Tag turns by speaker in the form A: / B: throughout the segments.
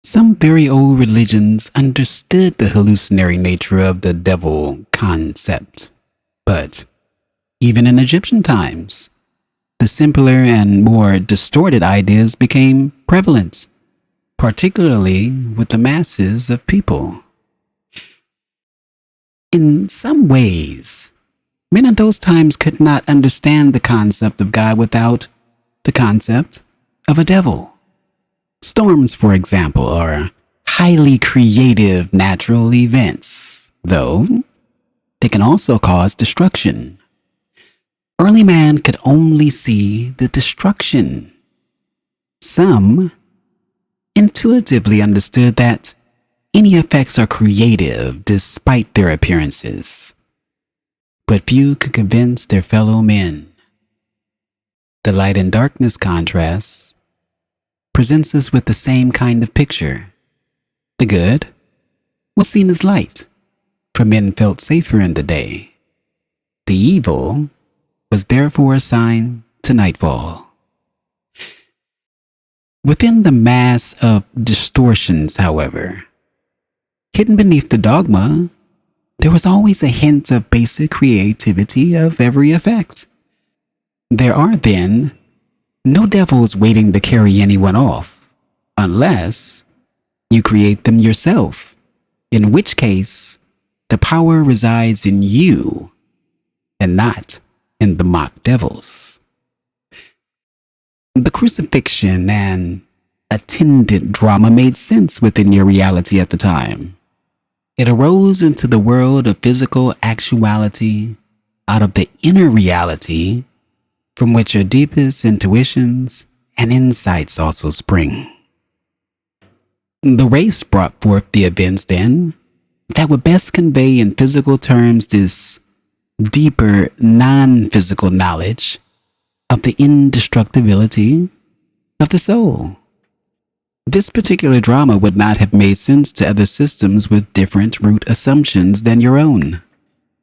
A: Some very old religions understood the hallucinatory nature of the devil concept, but even in Egyptian times, the simpler and more distorted ideas became prevalent, particularly with the masses of people. In some ways, men in those times could not understand the concept of God without the concept of a devil. Storms, for example, are highly creative natural events, though they can also cause destruction. Early man could only see the destruction. Some intuitively understood that any effects are creative despite their appearances, but few could convince their fellow men. The light and darkness contrast presents us with the same kind of picture. The good was seen as light, for men felt safer in the day. The evil was therefore assigned to nightfall. Within the mass of distortions, however, hidden beneath the dogma, there was always a hint of basic creativity of every effect. There are then no devils waiting to carry anyone off, unless you create them yourself, in which case the power resides in you and not in the mock devils. The crucifixion and attendant drama made sense within your reality at the time. It arose into the world of physical actuality out of the inner reality from which your deepest intuitions and insights also spring. The race brought forth the events then that would best convey in physical terms this deeper non-physical knowledge of the indestructibility of the soul. This particular drama would not have made sense to other systems with different root assumptions than your own.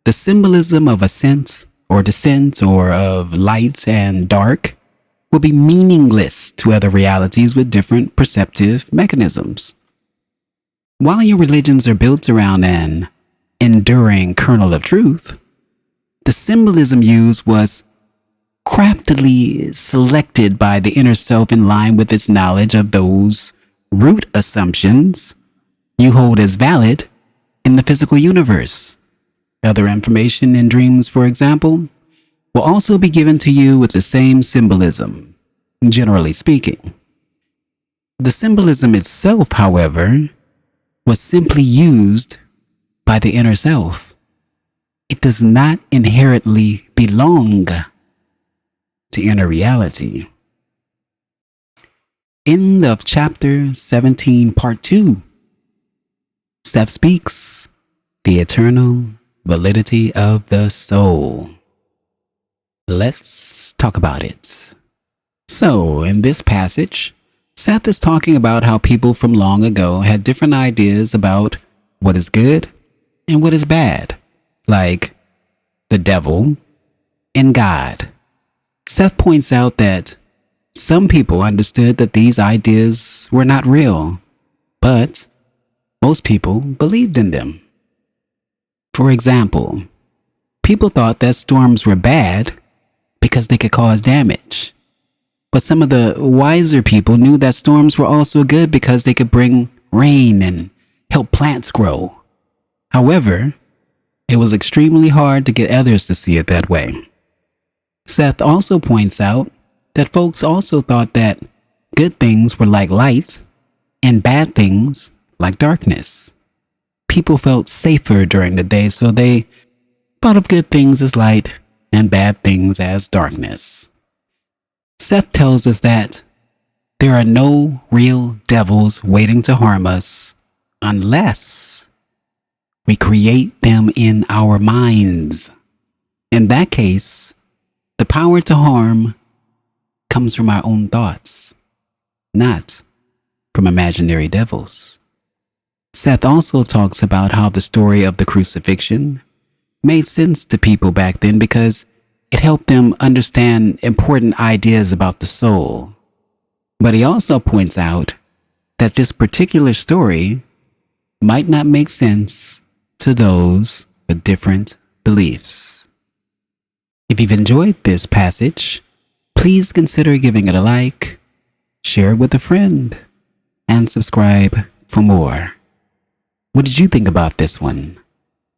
A: The symbolism of ascent or descent or of light and dark will be meaningless to other realities with different perceptive mechanisms. While your religions are built around an enduring kernel of truth, the symbolism used was craftily selected by the inner self in line with its knowledge of those root assumptions you hold as valid in the physical universe. Other information in dreams, for example, will also be given to you with the same symbolism, generally speaking. The symbolism itself, however, was simply used by the inner self. It does not inherently belong to inner reality. End of chapter 17, part 2. Seth speaks the eternal validity of the soul. Let's talk about it. So, in this passage, Seth is talking about how people from long ago had different ideas about what is good and what is bad, like the devil and God. Seth points out that some people understood that these ideas were not real, but most people believed in them. For example, people thought that storms were bad because they could cause damage. But some of the wiser people knew that storms were also good because they could bring rain and help plants grow. However, it was extremely hard to get others to see it that way. Seth also points out that folks also thought that good things were like light and bad things like darkness. People felt safer during the day, so they thought of good things as light and bad things as darkness. Seth tells us that there are no real devils waiting to harm us unless we create them in our minds. In that case, the power to harm comes from our own thoughts, not from imaginary devils. Seth also talks about how the story of the crucifixion made sense to people back then because it helped them understand important ideas about the soul. But he also points out that this particular story might not make sense to those with different beliefs. If you've enjoyed this passage, please consider giving it a like, share it with a friend, and subscribe for more. What did you think about this one?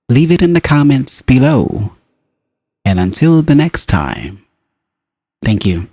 A: Leave it in the comments below. And until the next time, thank you.